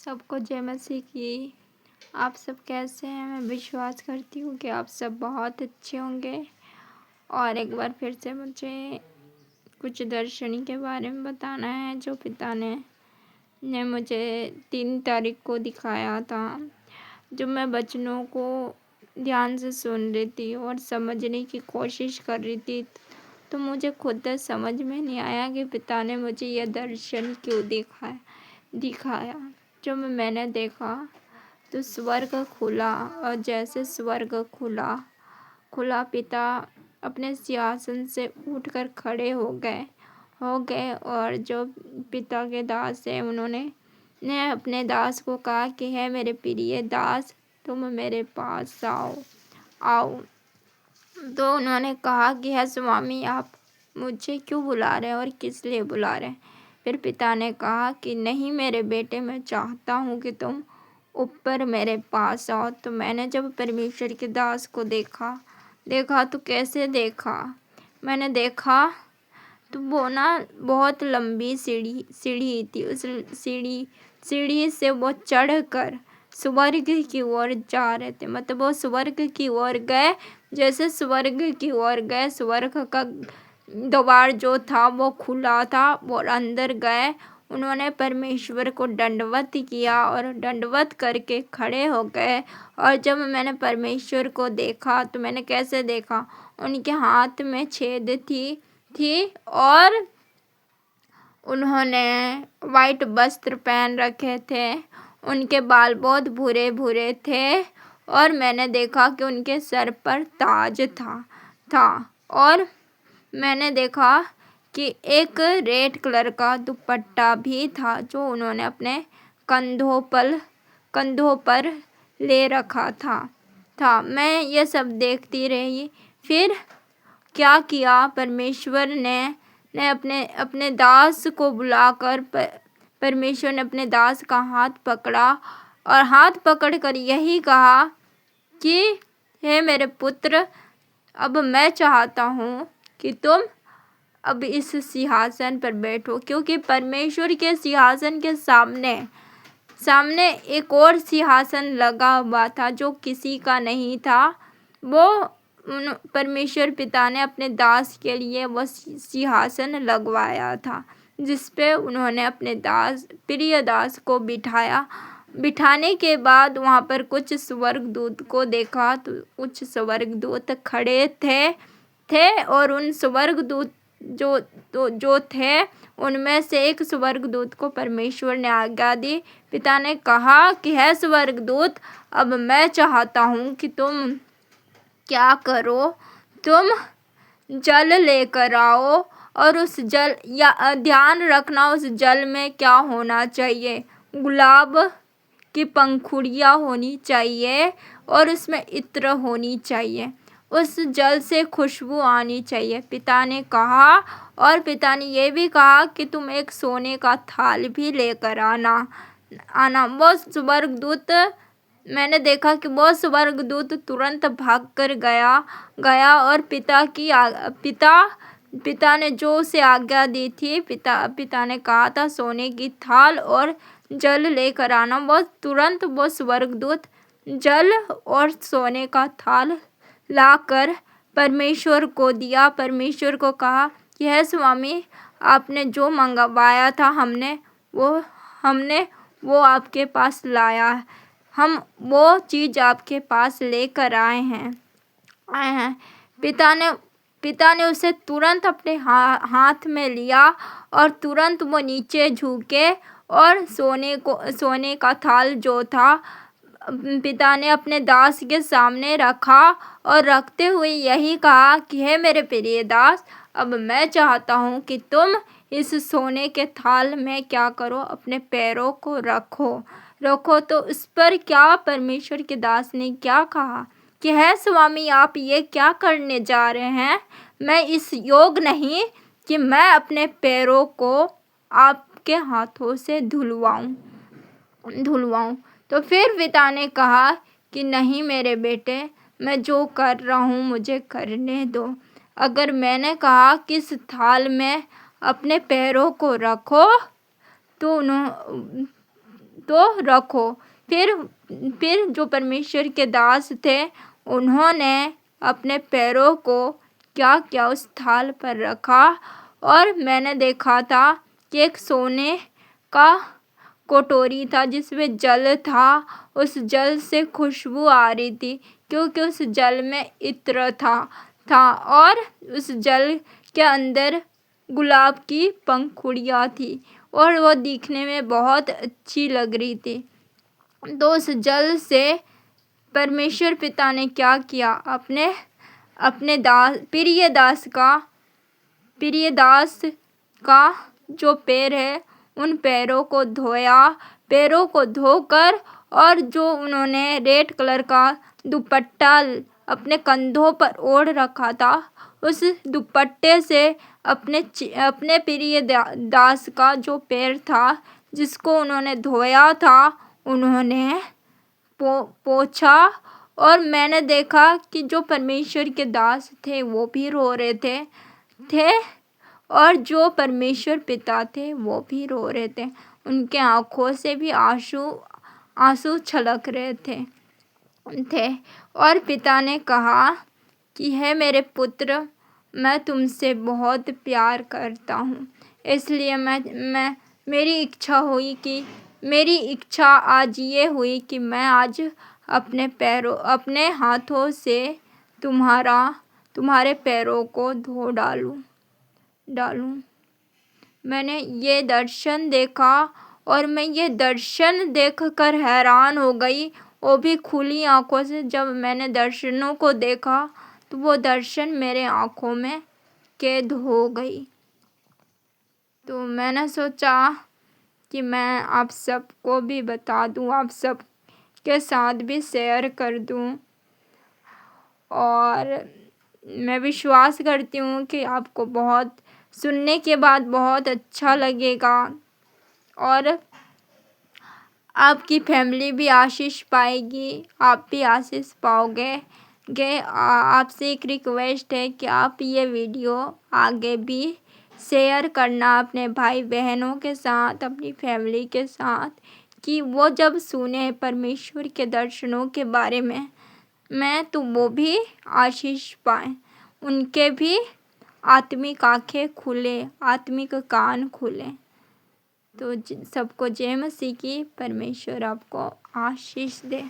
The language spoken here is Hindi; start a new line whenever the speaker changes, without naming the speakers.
सबको जय मसीह की। आप सब कैसे हैं? मैं विश्वास करती हूँ कि आप सब बहुत अच्छे होंगे। और एक बार फिर से मुझे कुछ दर्शनी के बारे में बताना है जो पिता ने मुझे 3 तारीख को दिखाया था। जब मैं वचनों को ध्यान से सुन रही थी और समझने की कोशिश कर रही थी, तो मुझे खुद समझ में नहीं आया कि पिता ने मुझे यह दर्शन क्यों दिखाया। जब मैंने देखा तो स्वर्ग खुला, और जैसे स्वर्ग खुला पिता अपने सिंहासन से उठकर खड़े हो गए और जो पिता के दास हैं उन्होंने अपने दास को कहा कि है मेरे प्रिय दास, तुम मेरे पास आओ। तो उन्होंने कहा कि है स्वामी, आप मुझे क्यों बुला रहे हैं और किस लिए बुला रहे हैं? फिर पिता ने कहा कि नहीं मेरे बेटे, मैं चाहता हूँ कि तुम ऊपर मेरे पास आओ। तो मैंने जब परमेश्वर के दास को देखा तो कैसे देखा, मैंने देखा तो वो ना बहुत लंबी सीढ़ी थी। उस सीढ़ी से वो चढ़कर स्वर्ग की ओर जा रहे थे। मतलब वो स्वर्ग की ओर गए। जैसे स्वर्ग की ओर गए, स्वर्ग का द्वार जो था वो खुला था, वो अंदर गए। उन्होंने परमेश्वर को दंडवत किया और दंडवत करके खड़े हो गए। और जब मैंने परमेश्वर को देखा तो मैंने कैसे देखा, उनके हाथ में छेद थी और उन्होंने वाइट वस्त्र पहन रखे थे। उनके बाल बहुत भूरे थे और मैंने देखा कि उनके सर पर ताज था। और मैंने देखा कि एक रेड कलर का दुपट्टा भी था जो उन्होंने अपने कंधों पर ले रखा था। मैं ये सब देखती रही। फिर क्या किया, परमेश्वर ने अपने दास को बुलाकर परमेश्वर ने अपने दास का हाथ पकड़ा और हाथ पकड़कर यही कहा कि हे मेरे पुत्र, अब मैं चाहता हूँ कि तुम अब इस सिंहासन पर बैठो। क्योंकि परमेश्वर के सिंहासन के सामने एक और सिंहासन लगा हुआ था जो किसी का नहीं था। वो परमेश्वर पिता ने अपने दास के लिए वो सिंहासन लगवाया था, जिस पे उन्होंने अपने प्रिय दास को बिठाने के बाद वहाँ पर कुछ स्वर्गदूत को देखा। तो कुछ स्वर्गदूत खड़े थे और उन स्वर्गदूत जो थे उनमें से एक स्वर्गदूत को परमेश्वर ने आज्ञा दी। पिता ने कहा कि है स्वर्गदूत, अब मैं चाहता हूँ कि तुम क्या करो, तुम जल लेकर आओ और उस जल, या ध्यान रखना उस जल में क्या होना चाहिए, गुलाब की पंखुड़ियाँ होनी चाहिए और उसमें इत्र होनी चाहिए, उस जल से खुशबू आनी चाहिए, पिता ने कहा। और पिता ने ये भी कहा कि तुम एक सोने का थाल भी लेकर आना। वो स्वर्गदूत, मैंने देखा कि वो स्वर्गदूत तुरंत भाग कर गया और पिता ने जो उसे आज्ञा दी थी, पिता ने कहा था सोने की थाल और जल लेकर आना। वो तुरंत वो स्वर्गदूत जल और सोने का थाल लाकर परमेश्वर को दिया। परमेश्वर को कहा कि है स्वामी, आपने जो मंगवाया था हमने वो आपके पास लाया है। हम वो चीज़ आपके पास लेकर आए हैं। पिता ने उसे तुरंत अपने हाथ में लिया और तुरंत वो नीचे झुके और सोने का थाल जो था पिता ने अपने दास के सामने रखा और रखते हुए यही कहा कि हे मेरे प्रिय दास, अब मैं चाहता हूँ कि तुम इस सोने के थाल में क्या करो, अपने पैरों को रखो। तो उस पर क्या परमेश्वर के दास ने क्या कहा कि है स्वामी, आप ये क्या करने जा रहे हैं? मैं इस योग नहीं कि मैं अपने पैरों को आपके हाथों से धुलवाऊं। तो फिर पिता ने कहा कि नहीं मेरे बेटे, मैं जो कर रहा हूँ मुझे करने दो। अगर मैंने कहा कि इस थाल में अपने पैरों को रखो, तो तो रखो। फिर जो परमेश्वर के दास थे उन्होंने अपने पैरों को क्या क्या उस थाल पर रखा, और मैंने देखा था कि एक सोने का कटोरी था जिसमें जल था। उस जल से खुशबू आ रही थी क्योंकि उस जल में इत्र था और उस जल के अंदर गुलाब की पंखुड़ियाँ थी और वो दिखने में बहुत अच्छी लग रही थी। तो उस जल से परमेश्वर पिता ने क्या किया, अपने प्रिय दास का जो पैर है उन पैरों को धोया। पैरों को धोकर और जो उन्होंने रेड कलर का दुपट्टा अपने कंधों पर ओढ़ रखा था, उस दुपट्टे से अपने प्रिय दास का जो पैर था जिसको उन्होंने धोया था उन्होंने पोंछा। और मैंने देखा कि जो परमेश्वर के दास थे वो भी रो रहे थे और जो परमेश्वर पिता थे वो भी रो रहे थे। उनके आँखों से भी आंसू छलक रहे थे। और पिता ने कहा कि हे मेरे पुत्र, मैं तुमसे बहुत प्यार करता हूँ, इसलिए मेरी इच्छा आज ये हुई कि मैं आज अपने हाथों से तुम्हारे पैरों को धो डालूं। मैंने ये दर्शन देखा और मैं ये दर्शन देखकर हैरान हो गई, वो भी खुली आंखों से। जब मैंने दर्शनों को देखा तो वो दर्शन मेरे आंखों में कैद हो गई। तो मैंने सोचा कि मैं आप सबको भी बता दूं, आप सब के साथ भी शेयर कर दूं, और मैं विश्वास करती हूँ कि आपको बहुत सुनने के बाद बहुत अच्छा लगेगा और आपकी फैमिली भी आशीष पाएगी, आप भी आशीष पाओगे। आपसे एक रिक्वेस्ट है कि आप ये वीडियो आगे भी शेयर करना अपने भाई बहनों के साथ, अपनी फैमिली के साथ, कि वो जब सुने परमेश्वर के दर्शनों के बारे में तो वो भी आशीष पाएँ, उनके भी आत्मिक आँखें खुले, आत्मिक कान खुले। तो सबको जय मसीह की, परमेश्वर आपको आशीष दे।